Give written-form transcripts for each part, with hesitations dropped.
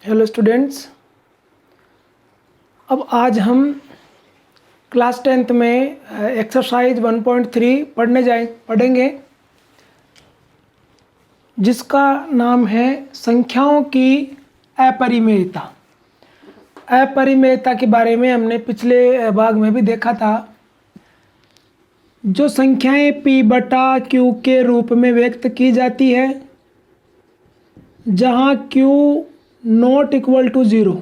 Hello students. अब आज हम क्लास 10th में एक्सरसाइज 1.3 पढ़ेंगे, जिसका नाम है संख्याओं की अपरिमेयता। अपरिमेयता के बारे में हमने पिछले भाग में भी देखा था। जो संख्याएं p बटा q के रूप में व्यक्त की जाती है, जहाँ q नॉट इक्वल टू 0,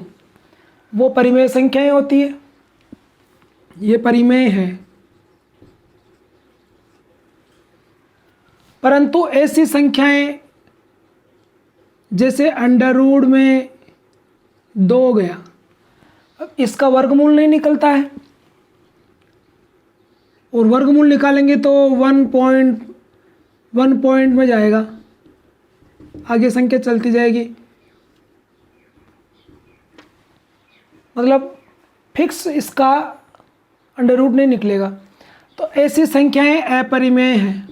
वो परिमेय संख्याएं होती है। ये परिमेय है, परंतु ऐसी संख्याएं जैसे अंडर रूट में 2 हो गया, अब इसका वर्गमूल नहीं निकलता है, और वर्गमूल निकालेंगे तो 1 पॉइंट में जाएगा, आगे संख्या चलती जाएगी, मतलब फिक्स इसका अंडर रूट नहीं निकलेगा। तो ऐसी संख्याएं अपरिमेय हैं।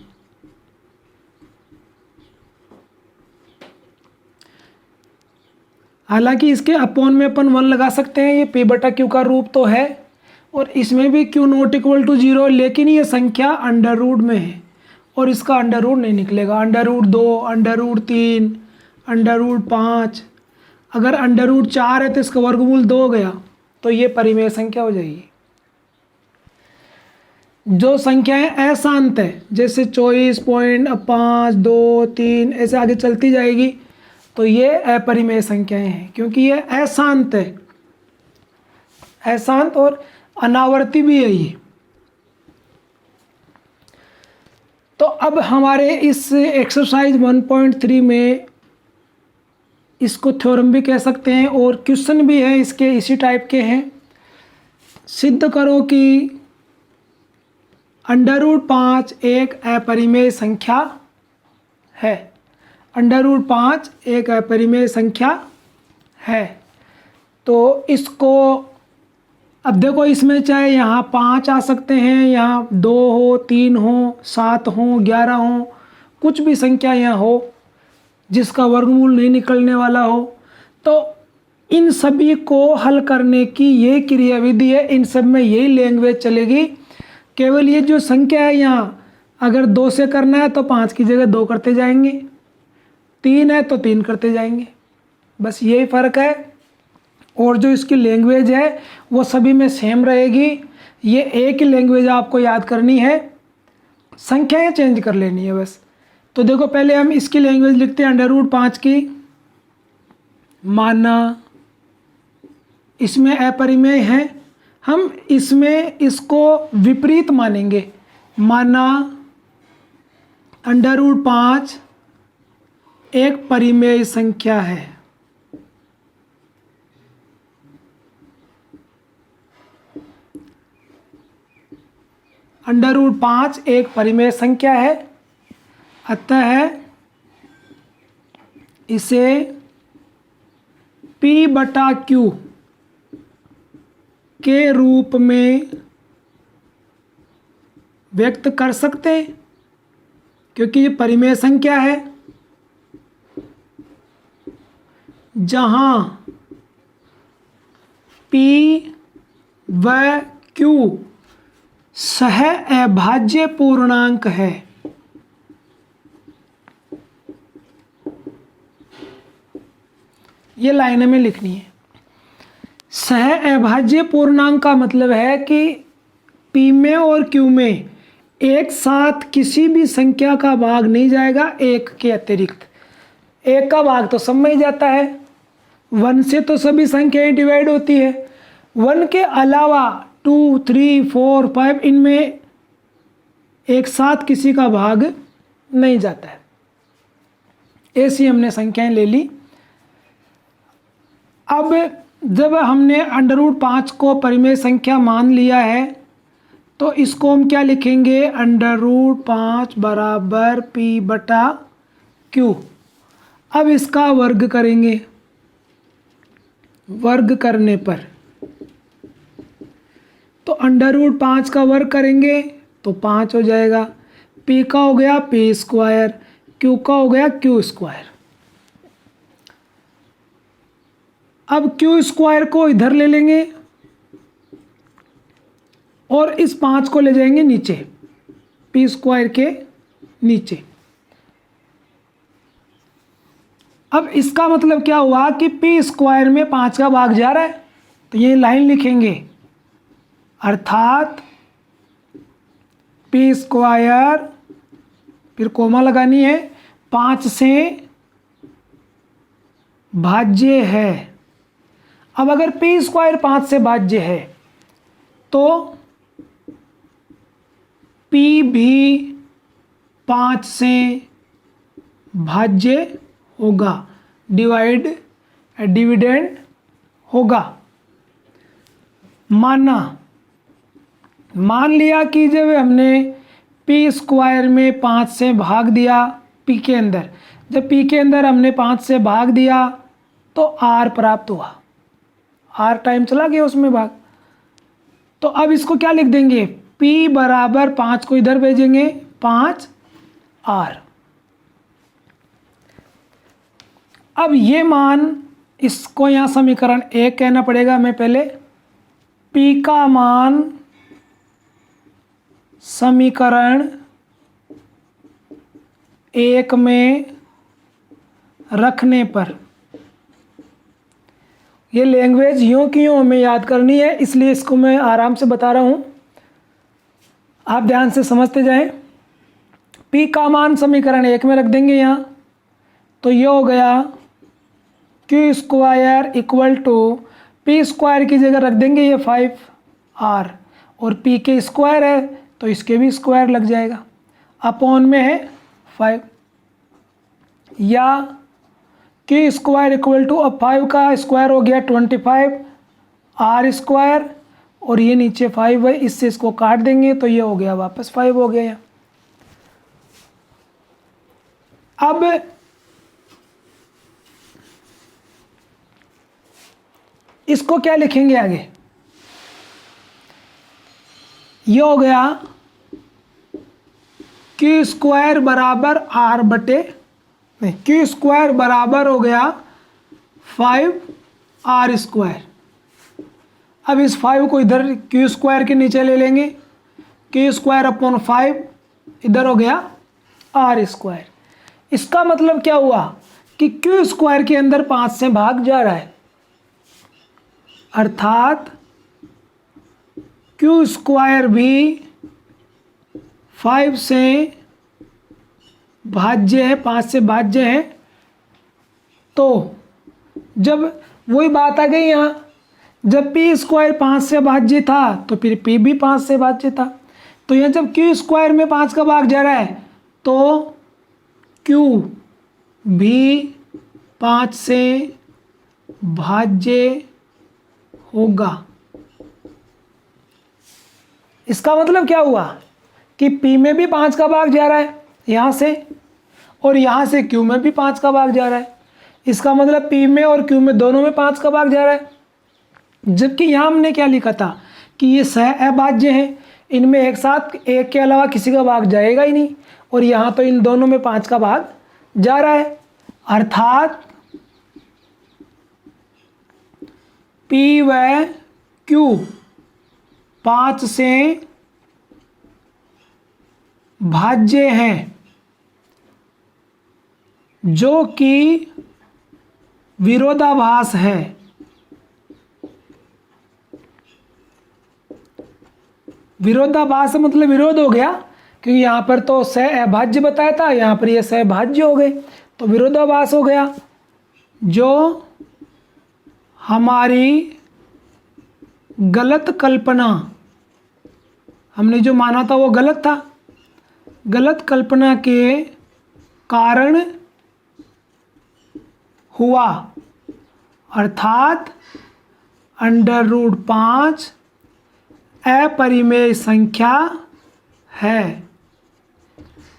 हालांकि इसके अपॉन में अपन 1 लगा सकते हैं, ये p बटा q का रूप तो है, और इसमें भी q नॉट इक्वल टू 0, लेकिन ये संख्या अंडर रूट में है और इसका अंडर रूट नहीं निकलेगा। Under root 2, under root 3, under root 5, अगर अंडर रूट 4 है तो इसका वर्गमूल 2 हो गया, तो ये परिमेय संख्या हो जाएगी। जो संख्याएं अशांत है, जैसे 24.5, 2, 3 ऐसे आगे चलती जाएगी, तो ये अपरिमेय संख्याएं हैं, क्योंकि ये अशांत है, अशांत और अनावर्ती भी है ये। तो अब हमारे इस एक्सरसाइज 1.3 में इसको थ्योरम भी कह सकते हैं और क्वेश्चन भी है इसके इसी टाइप के हैं। सिद्ध करो कि अंडर रूट 5 एक अपरिमेय संख्या है। अंडर रूट 5 एक अपरिमेय संख्या है। तो इसको अब देखो, इसमें चाहे यहाँ 5 आ सकते हैं, यहाँ 2 हो, 3 हो, 7 हो, 11 हो, कुछ भी संख्या यहाँ हो जिसका वर्गमूल नहीं निकलने वाला हो। तो इन सभी को हल करने की ये क्रियाविधि है, इन सब में यही लैंग्वेज चलेगी। केवल ये जो संख्या है यहाँ, अगर 2 से करना है तो 5 की जगह 2 करते जाएंगे, 3 है तो 3 करते जाएंगे, बस यही फ़र्क है। और जो इसकी लैंग्वेज है वो सभी में सेम रहेगी। ये एक ही लैंग्वेज आपको याद करनी है, संख्याएं चेंज कर लेनी है बस। तो देखो, पहले हम इसकी लैंग्वेज लिखते हैं अंडर रूट 5 की। माना इसमें अपरिमेय है, हम इसमें इसको विपरीत मानेंगे। माना अंडर रूट 5 एक परिमेय संख्या है। अंडर रूट 5 एक परिमेय संख्या है, अतः इसे p बटा q के रूप में व्यक्त कर सकते हैं, क्योंकि ये परिमेय संख्या है। जहां p व q सह अभाज्य पूर्णांक है। ये लाइन में लिखनी है। सह अभाज्य पूर्णांक का मतलब है कि p में और q में एक साथ किसी भी संख्या का भाग नहीं जाएगा, एक के अतिरिक्त। एक का भाग तो सब में ही जाता है, 1 से तो सभी संख्याएं डिवाइड होती है। 1 के अलावा 2, 3, 4, 5 इनमें एक साथ किसी का भाग नहीं जाता है। ऐसी हमने संख्याएं ले ली। अब जब हमने अंडर रूट 5 को परिमेय संख्या मान लिया है, तो इसको हम क्या लिखेंगे? अंडर रूट 5 बराबर p बटा q। अब इसका वर्ग करेंगे। वर्ग करने पर तो अंडर रूट 5 का वर्ग करेंगे तो 5 हो जाएगा। p का हो गया p स्क्वायर, q का हो गया q स्क्वायर। अब क्यू स्क्वायर को इधर ले लेंगे और इस 5 को ले जाएंगे नीचे, पी स्क्वायर के नीचे। अब इसका मतलब क्या हुआ कि पी स्क्वायर में 5 का भाग जा रहा है, तो ये लाइन लिखेंगे, अर्थात पी स्क्वायर, फिर कोमा लगानी है, 5 से भाज्य है। अब अगर पी स्क्वायर 5 से भाज्य है तो पी भी 5 से भाज्य होगा, डिविडेंड होगा। मान लिया कि जब हमने पी स्क्वायर में 5 से भाग दिया पी के अंदर, जब पी के अंदर हमने 5 से भाग दिया तो आर प्राप्त हुआ, आर टाइम चला गया उसमें भाग। तो अब इसको क्या लिख देंगे, P बराबर 5 को इधर भेजेंगे, 5 आर। अब ये मान, इसको यहाँ समीकरण 1 कहना पड़ेगा हमें पहले। P का मान समीकरण 1 में रखने पर, ये लैंग्वेज यूँ की यूँ हमें याद करनी है, इसलिए इसको मैं आराम से बता रहा हूँ, आप ध्यान से समझते जाएं। P का मान समीकरण 1 में रख देंगे यहाँ, तो ये हो गया Q square equal to, P square की जगह रख देंगे ये 5r, और p के स्क्वायर है तो इसके भी स्क्वायर लग जाएगा, अपॉन में है 5, या क्यू स्क्वायर इक्वल टू, अब 5 का स्क्वायर हो गया 25 r स्क्वायर, और ये नीचे 5 है, इससे इसको काट देंगे तो ये हो गया वापस 5 हो गया यहाँ। अब इसको क्या लिखेंगे आगे, ये हो गया क्यू स्क्वायर बराबर आर बटे, नहीं, क्यू स्क्वायर बराबर हो गया 5r स्क्वायर। अब इस 5 को इधर क्यू स्क्वायर के नीचे ले लेंगे, क्यू स्क्वायर अपॉन 5, इधर हो गया r स्क्वायर। इसका मतलब क्या हुआ कि क्यू स्क्वायर के अंदर 5 से भाग जा रहा है, अर्थात क्यू स्क्वायर भी 5 से भाज्य है, 5 से भाज्य है। तो जब वही बात आ गई यहाँ, जब पी स्क्वायर 5 से भाज्य था तो फिर पी भी 5 से भाज्य था, तो यहाँ जब क्यू स्क्वायर में 5 का भाग जा रहा है तो क्यू भी 5 से भाज्य होगा। इसका मतलब क्या हुआ कि P में भी 5 का भाग जा रहा है यहाँ से, और यहाँ से Q में भी 5 का भाग जा रहा है। इसका मतलब P में और Q में दोनों में 5 का भाग जा रहा है। जबकि यहाँ हमने क्या लिखा था कि ये सह अभाज्य हैं, इनमें एक साथ एक के अलावा किसी का भाग जाएगा ही नहीं, और यहाँ तो इन दोनों में 5 का भाग जा रहा है, अर्थात P व Q 5 से भाज्य हैं, जो कि विरोधाभास है। विरोधाभास मतलब विरोध हो गया, क्योंकि यहाँ पर तो सह अभाज्य बताया था, यहाँ पर ये सह भाज्य हो गए, तो विरोधाभास हो गया। जो हमारी गलत कल्पना, हमने जो माना था वो गलत था, गलत कल्पना के कारण हुआ, अर्थात √5 अपरिमेय संख्या है।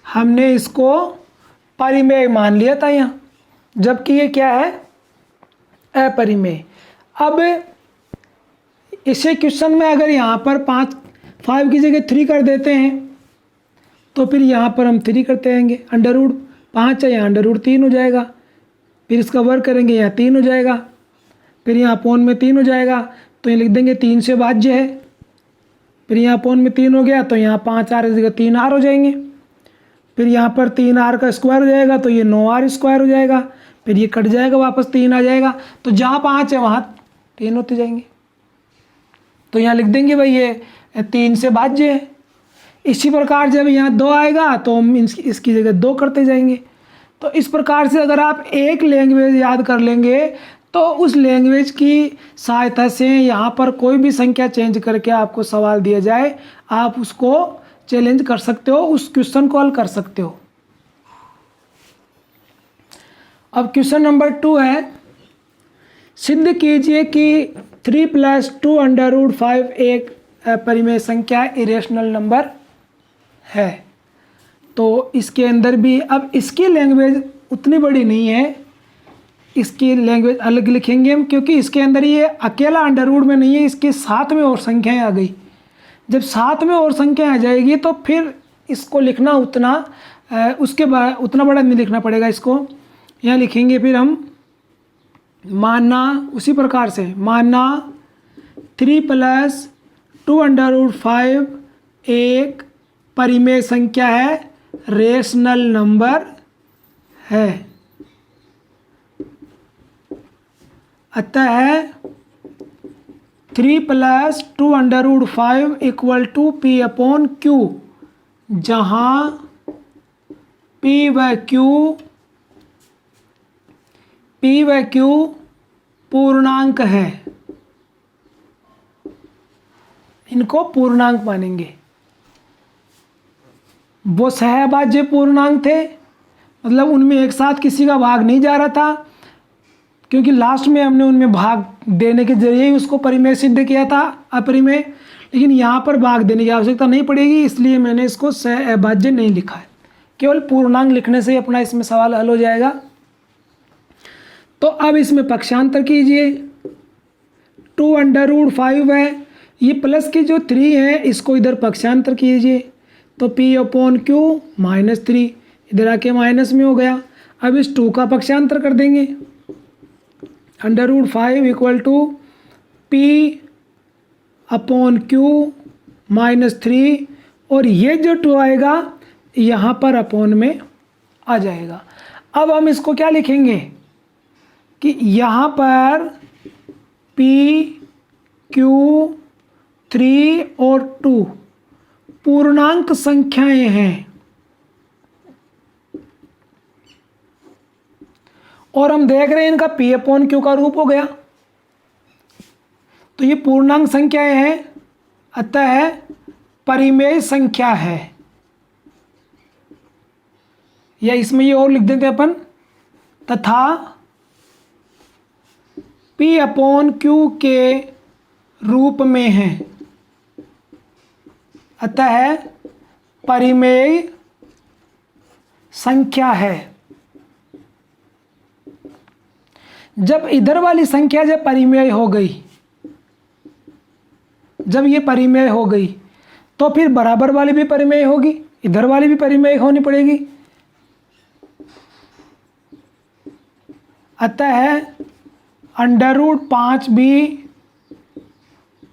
हमने इसको परिमेय मान लिया था यहाँ, जबकि ये क्या है, अपरिमेय। अब इसे क्वेश्चन में अगर यहाँ पर 5 की जगह 3 कर देते हैं तो फिर यहाँ पर हम 3 करते रहेंगे, √5 है यहाँ √3 हो जाएगा, फिर इसका वर्ग करेंगे यहाँ 3 हो जाएगा, फिर यहाँ अपोन में 3 हो जाएगा, तो ये लिख देंगे 3 से भाज्य है। फिर यहाँ अपोन में 3 हो गया, तो यहाँ 5r की जगह 3r हो जाएंगे। फिर यहाँ पर 3r का स्क्वायर हो जाएगा, तो ये 9r स्क्वायर हो जाएगा। फिर ये कट जाएगा, वापस 3 आ जाएगा, तो जहाँ 5 है वहाँ 3 होते जाएंगे। तो यहाँ लिख देंगे भाई ये 3 से भाज्य है। इसी प्रकार जब यहाँ 2 आएगा तो हम इसकी जगह 2 करते जाएंगे। तो इस प्रकार से अगर आप एक लैंग्वेज याद कर लेंगे तो उस लैंग्वेज की सहायता से यहाँ पर कोई भी संख्या चेंज करके आपको सवाल दिया जाए, आप उसको चैलेंज कर सकते हो, उस क्वेश्चन को हल कर सकते हो। अब क्वेश्चन नंबर 2 है, सिद्ध कीजिए कि 3 + 2√5 एक अपरिमेय संख्या इरेशनल नंबर है। तो इसके अंदर भी अब इसकी लैंग्वेज उतनी बड़ी नहीं है, इसकी लैंग्वेज अलग लिखेंगे हम, क्योंकि इसके अंदर ये अकेला अंडर रूट में नहीं है, इसके साथ में और संख्याएं आ गई। जब साथ में और संख्याएं आ जाएगी तो फिर इसको लिखना उतना उतना बड़ा नहीं लिखना पड़ेगा। इसको यहाँ लिखेंगे फिर हम, मानना उसी प्रकार से, मानना 3 + 2√5 एक परिमेय संख्या है, रेशनल नंबर है। अतः 3 + 2√5 = p/q, जहाँ p व q पूर्णांक है। इनको पूर्णांक मानेंगे। वो सहभाज्य पूर्णांक थे, मतलब उनमें एक साथ किसी का भाग नहीं जा रहा था, क्योंकि लास्ट में हमने उनमें भाग देने के जरिए ही उसको परिमेय सिद्ध किया था अपरिमेय। लेकिन यहाँ पर भाग देने की आवश्यकता नहीं पड़ेगी, इसलिए मैंने इसको सहभाज्य नहीं लिखा है। केवल पूर्णांक लिखने से ही अपना इसमें सवाल हल हो जाएगा। तो अब इसमें पक्षांतर कीजिए। 2√5 है, ये प्लस की जो 3 है इसको इधर पक्षांतर कीजिए, तो p/q -3 इधर आके माइनस में हो गया। अब इस 2 का पक्षांतर कर देंगे, √5 = p/q -3, और ये जो 2 आएगा यहाँ पर अपोन में आ जाएगा। अब हम इसको क्या लिखेंगे कि यहाँ पर p, q, 3 और 2 पूर्णांक संख्याएं हैं, और हम देख रहे हैं इनका p/q का रूप हो गया, तो ये पूर्णांक संख्याएं हैं, अतः परिमेय संख्या है। या इसमें ये और लिख देते हैं अपन, तथा p/q के रूप में है, अतः परिमेय संख्या है। जब इधर वाली संख्या जब परिमेय हो गई, जब ये परिमेय हो गई तो फिर बराबर वाली भी परिमेय होगी, इधर वाली भी परिमेय होनी पड़ेगी। अतः √5 भी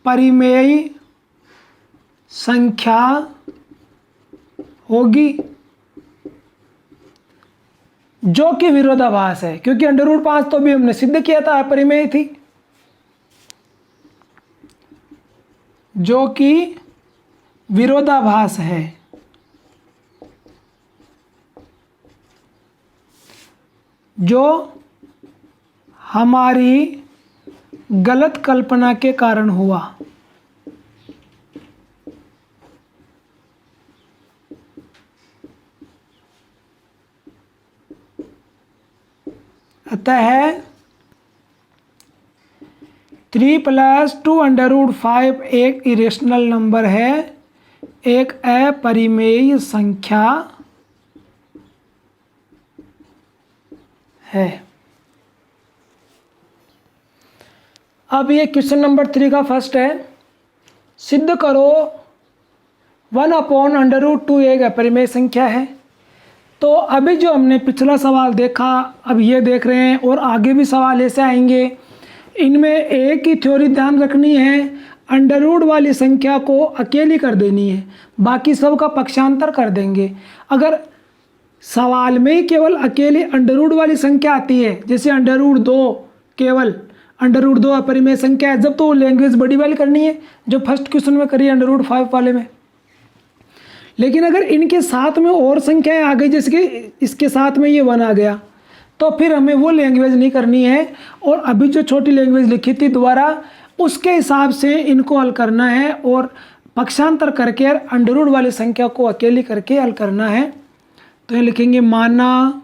परिमेय संख्या होगी, जो कि विरोधाभास है, क्योंकि √5 तो भी हमने सिद्ध किया था अपरिमेय थी, जो कि विरोधाभास है। जो हमारी गलत कल्पना के कारण हुआ। अतः 3 + 2√5 एक इरेशनल नंबर है, एक अपरिमेय संख्या है। अब ये क्वेश्चन नंबर 3 का फर्स्ट है, सिद्ध करो 1/√2 एक अपरिमेय संख्या है। तो अभी जो हमने पिछला सवाल देखा, अब ये देख रहे हैं, और आगे भी सवाल ऐसे आएंगे। इनमें एक ही थ्योरी ध्यान रखनी है, अंडर रूट वाली संख्या को अकेली कर देनी है, बाकी सब का पक्षांतर कर देंगे। अगर सवाल में ही केवल अकेली अंडर रूट वाली संख्या आती है, जैसे अंडर रूट 2, केवल अंडर रूट 2 अपरिमेय संख्या है, जब तो लैंग्वेज बड़ी वाली करनी है जो फर्स्ट क्वेश्चन में करी अंडर रूट 5 वाले में। लेकिन अगर इनके साथ में और संख्याएं आ गई, जैसे कि इसके साथ में ये 1 आ गया, तो फिर हमें वो लैंग्वेज नहीं करनी है, और अभी जो छोटी लैंग्वेज लिखी थी दोबारा उसके हिसाब से इनको हल करना है, और पक्षांतर करके अंडर रूट वाली संख्या को अकेली करके हल करना है। तो ये लिखेंगे माना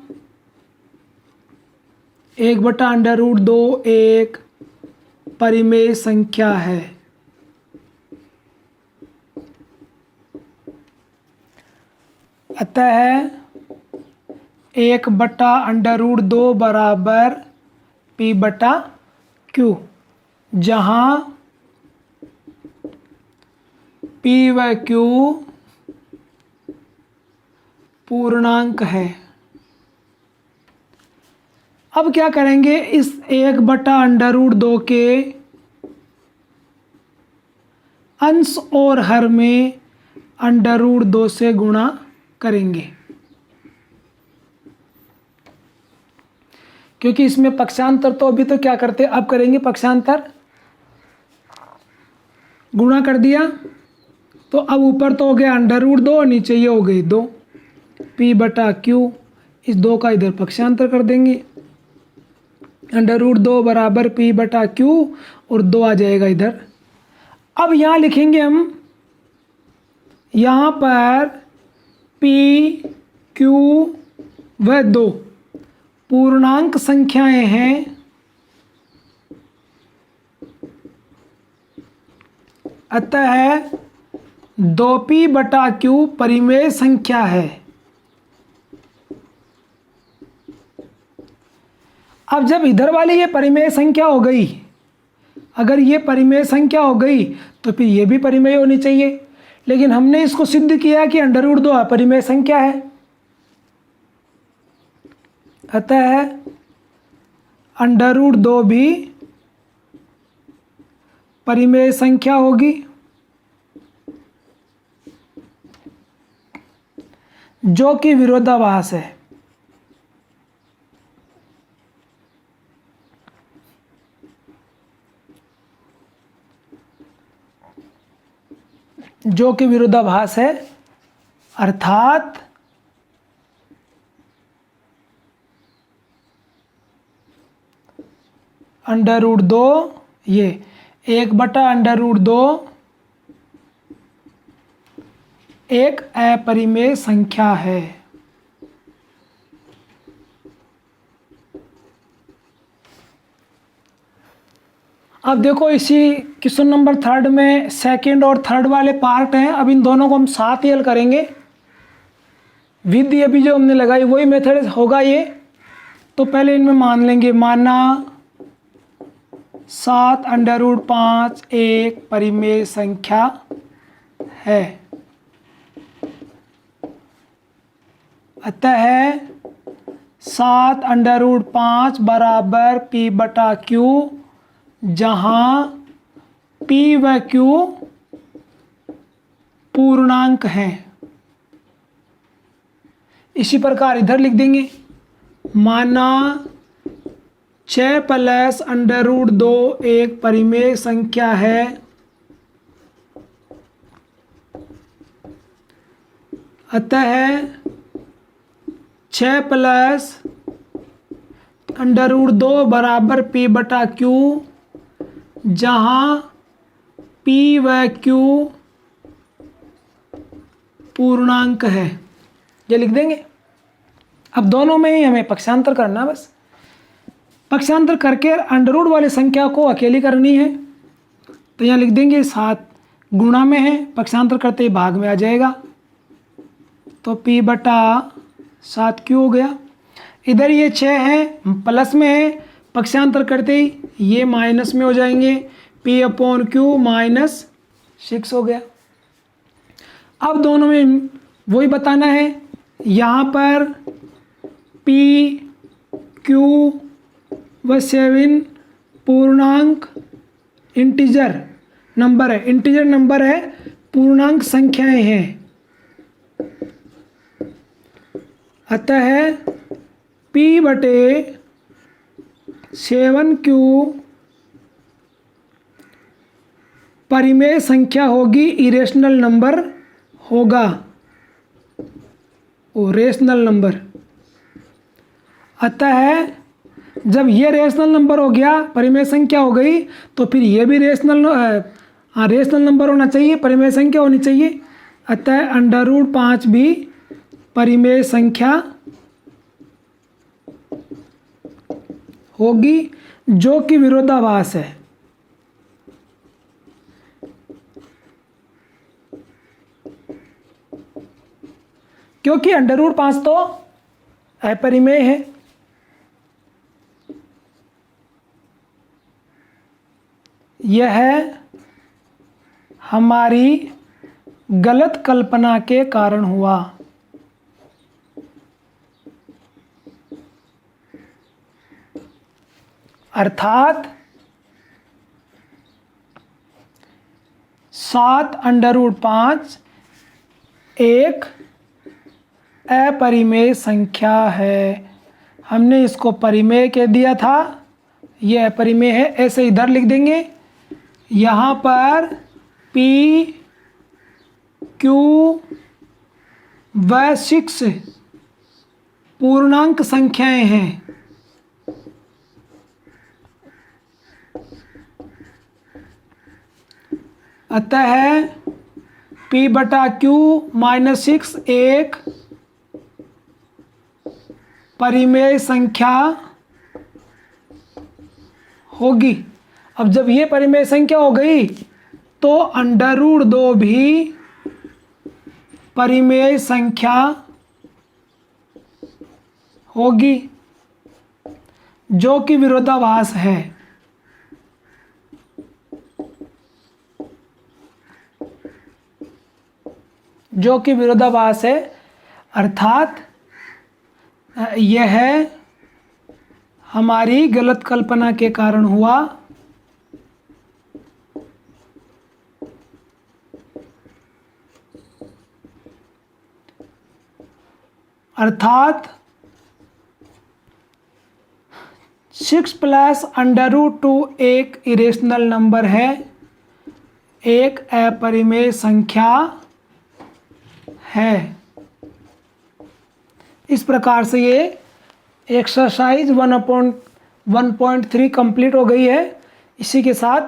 1/√2 एक परिमेय संख्या है। अतः 1/√2 बराबर P/Q, जहाँ P व Q पूर्णांक है। अब क्या करेंगे, इस 1/√2 के अंश और हर में √2 से गुणा करेंगे, क्योंकि इसमें पक्षांतर तो अभी तो क्या करते, अब करेंगे पक्षांतर। गुणा कर दिया तो अब ऊपर तो हो गया √2, नीचे ये हो गई 2, P/Q, इस 2 का इधर पक्षांतर कर देंगे, √2 बराबर P/Q, और 2 आ जाएगा इधर। अब यहाँ लिखेंगे हम, यहाँ पर P, Q व 2 पूर्णांक संख्याएं हैं, अतः 2P/Q परिमेय संख्या है। अब जब इधर वाली ये परिमेय संख्या हो गई, अगर ये परिमेय संख्या हो गई तो फिर ये भी परिमेय होनी चाहिए, लेकिन हमने इसको सिद्ध किया कि √2 अपरिमेय संख्या है, अतः √2 भी परिमेय संख्या होगी, जो कि विरोधाभास है। जो कि विरोधाभास है, अर्थात √2 ये 1/√2 एक अपरिमेय संख्या है। अब देखो इसी क्वेश्चन नंबर 3 में सेकंड और थर्ड वाले पार्ट हैं, अब इन दोनों को हम साथ ही हल करेंगे। विधि अभी जो हमने लगाई वही मेथड होगा ये। तो पहले इनमें मान लेंगे, माना 7/5 एक परिमेय संख्या है, अतः 7/5 बराबर P/Q, जहाँ P व Q पूर्णांक हैं। इसी प्रकार इधर लिख देंगे, माना 6 + √2 एक परिमेय संख्या है, अतः 6 + √2 बराबर P/Q, जहाँ P व Q पूर्णांक है। ये लिख देंगे। अब दोनों में ही हमें पक्षांतर करना, बस पक्षांतर करके √ वाली संख्या को अकेली करनी है। तो यहाँ लिख देंगे 7 गुणा में है, पक्षांतर करते ही भाग में आ जाएगा, तो P/7Q हो गया। इधर ये 6 है, प्लस में है, पक्षांतर करते ही ये माइनस में हो जाएंगे, P/Q -6 हो गया। अब दोनों में वही बताना है, यहाँ पर P, Q व 7 पूर्णांक इंटीजर नंबर है, इंटीजर नंबर है, पूर्णांक संख्याएं हैं। अतः P/7Q परिमेय संख्या होगी, इरेशनल नंबर होगा, वो रेशनल नंबर। अतः जब ये रेशनल नंबर हो गया, परिमेय संख्या हो गई, तो फिर ये भी रेशनल नंबर होना चाहिए, परिमेय संख्या होनी चाहिए। अतः √5 भी परिमेय संख्या होगी, जो कि विरोधाभास है। क्योंकि √5 तो अपरिमेय है। यह हमारी गलत कल्पना के कारण हुआ। अर्थात 7√5 एक अपरिमेय संख्या है। हमने इसको परिमेय कह दिया था, यह अपरिमेय है, ऐसे इधर लिख देंगे। यहाँ पर P, Q व 6 पूर्णांक संख्याएं हैं। अतः P/Q - 6 एक परिमेय संख्या होगी। अब जब ये परिमेय संख्या हो गई, तो √2 भी परिमेय संख्या होगी, जो कि विरोधाभास है। जो कि विरोधाभास है, अर्थात यह हमारी गलत कल्पना के कारण हुआ। अर्थात 6 + √2 एक इरेशनल नंबर है, एक अपरिमेय संख्या है। इस प्रकार से ये एक्सरसाइज 1.3 कंप्लीट हो गई है। इसी के साथ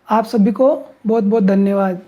आप सभी को बहुत बहुत धन्यवाद।